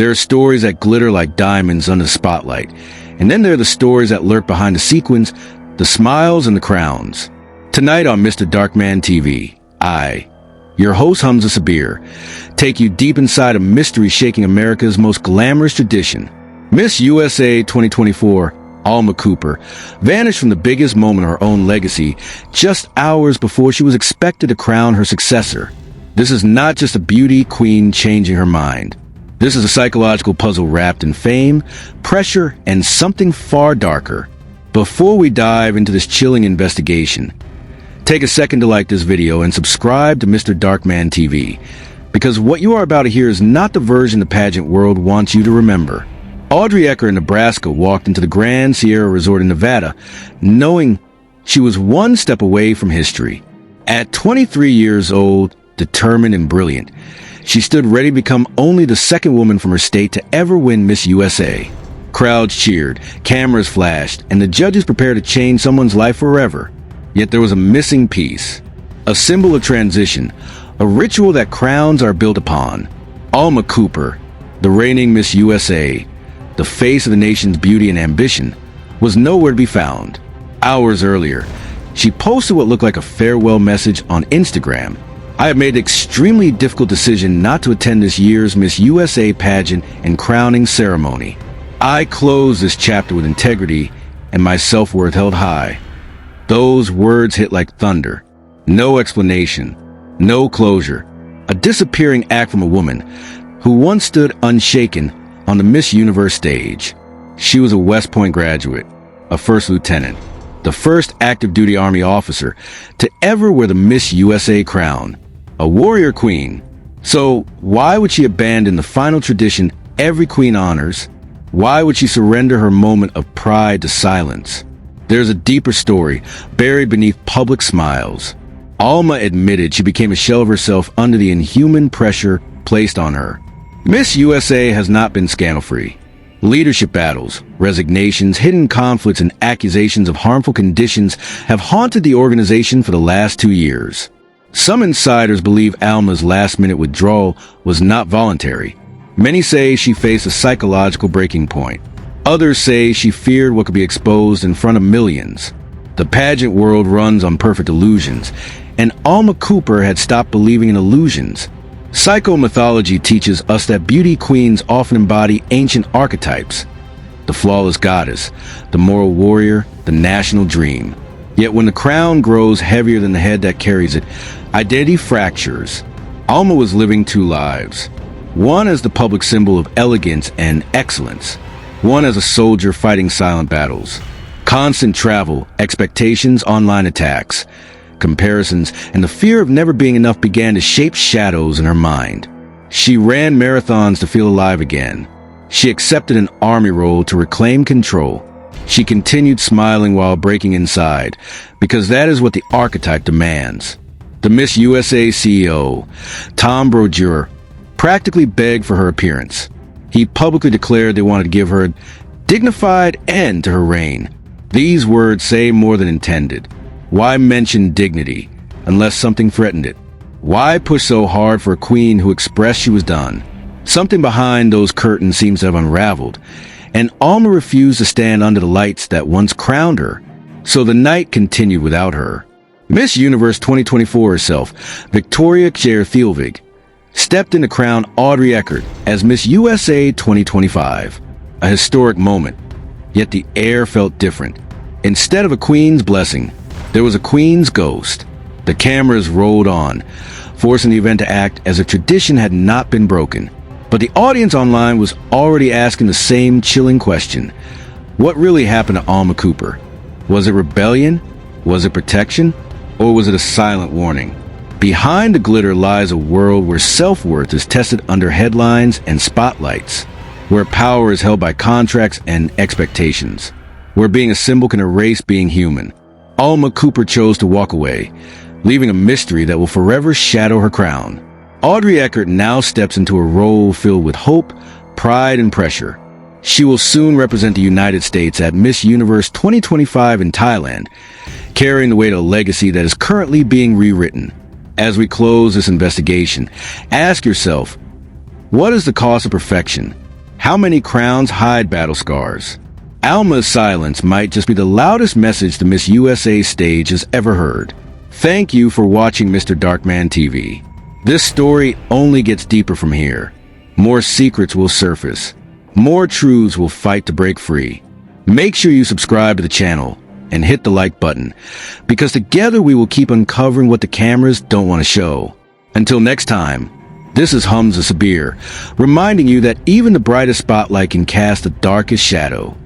There are stories that glitter like diamonds under the spotlight, and then there are the stories that lurk behind the sequins, the smiles and the crowns. Tonight on Mr. Darkman TV, I, your host Humza Sabir, take you deep inside a mystery shaking America's most glamorous tradition. Miss USA 2024, Alma Cooper, vanished from the biggest moment of her own legacy just hours before she was expected to crown her successor. This is not just a beauty queen changing her mind. This is a psychological puzzle wrapped in fame, pressure, and something far darker. Before we dive into this chilling investigation, take a second to like this video and subscribe to Mr. Darkman TV, because what you are about to hear is not the version the pageant world wants you to remember. Audrey Eckert in Nebraska walked into the Grand Sierra Resort in Nevada, knowing she was one step away from history. At 23 years old, determined and brilliant, she stood ready to become only the second woman from her state to ever win Miss USA. Crowds cheered, cameras flashed, and the judges prepared to change someone's life forever. Yet there was a missing piece, a symbol of transition, a ritual that crowns are built upon. Alma Cooper, the reigning Miss USA, the face of the nation's beauty and ambition, was nowhere to be found. Hours earlier, she posted what looked like a farewell message on Instagram. I have made the extremely difficult decision not to attend this year's Miss USA pageant and crowning ceremony. I close this chapter with integrity and my self-worth held high. Those words hit like thunder. No explanation, no closure. A disappearing act from a woman who once stood unshaken on the Miss Universe stage. She was a West Point graduate, a first lieutenant, the first active duty Army officer to ever wear the Miss USA crown, a warrior queen. So why would she abandon the final tradition every queen honors? Why would she surrender her moment of pride to silence? There's a deeper story buried beneath public smiles. Alma admitted she became a shell of herself under the inhuman pressure placed on her. Miss USA has not been scandal-free. Leadership battles, resignations, hidden conflicts, and accusations of harmful conditions have haunted the organization for the last 2 years. Some insiders believe Alma's last-minute withdrawal was not voluntary. Many say she faced a psychological breaking point. Others say she feared what could be exposed in front of millions. The pageant world runs on perfect illusions, and Alma Cooper had stopped believing in illusions. Psychomythology teaches us that beauty queens often embody ancient archetypes: the flawless goddess, the moral warrior, the national dream. Yet when the crown grows heavier than the head that carries it, identity fractures. Alma was living two lives. One as the public symbol of elegance and excellence. One as a soldier fighting silent battles. Constant travel, expectations, online attacks, comparisons, and the fear of never being enough began to shape shadows in her mind. She ran marathons to feel alive again. She accepted an army role to reclaim control. She continued smiling while breaking inside, because that is what the archetype demands. The Miss USA CEO, Tom Brodeur, practically begged for her appearance. He publicly declared they wanted to give her a dignified end to her reign. These words say more than intended. Why mention dignity unless something threatened it? Why push so hard for a queen who expressed she was done? Something behind those curtains seems to have unraveled, and Alma refused to stand under the lights that once crowned her. So the night continued without her. Miss Universe 2024 herself, Victoria Kjær stepped in to crown Audrey Eckert as Miss USA 2025. A historic moment, yet the air felt different. Instead of a queen's blessing, there was a queen's ghost. The cameras rolled on, forcing the event to act as if tradition had not been broken. But the audience online was already asking the same chilling question. What really happened to Alma Cooper? Was it rebellion? Was it protection? Or was it a silent warning? Behind the glitter lies a world where self-worth is tested under headlines and spotlights, where power is held by contracts and expectations, where being a symbol can erase being human. Alma Cooper chose to walk away, leaving a mystery that will forever shadow her crown. Audrey Eckert now steps into a role filled with hope, pride, and pressure. She will soon represent the United States at Miss Universe 2025 in Thailand, carrying the weight of a legacy that is currently being rewritten. As we close this investigation, ask yourself, what is the cost of perfection? How many crowns hide battle scars? Alma's silence might just be the loudest message the Miss USA stage has ever heard. Thank you for watching Mr. Darkman TV. This story only gets deeper from here. More secrets will surface. More truths will fight to break free. Make sure you subscribe to the channel and hit the like button, because together we will keep uncovering what the cameras don't want to show. Until next time, this is Humza Sabir, reminding you that even the brightest spotlight can cast the darkest shadow.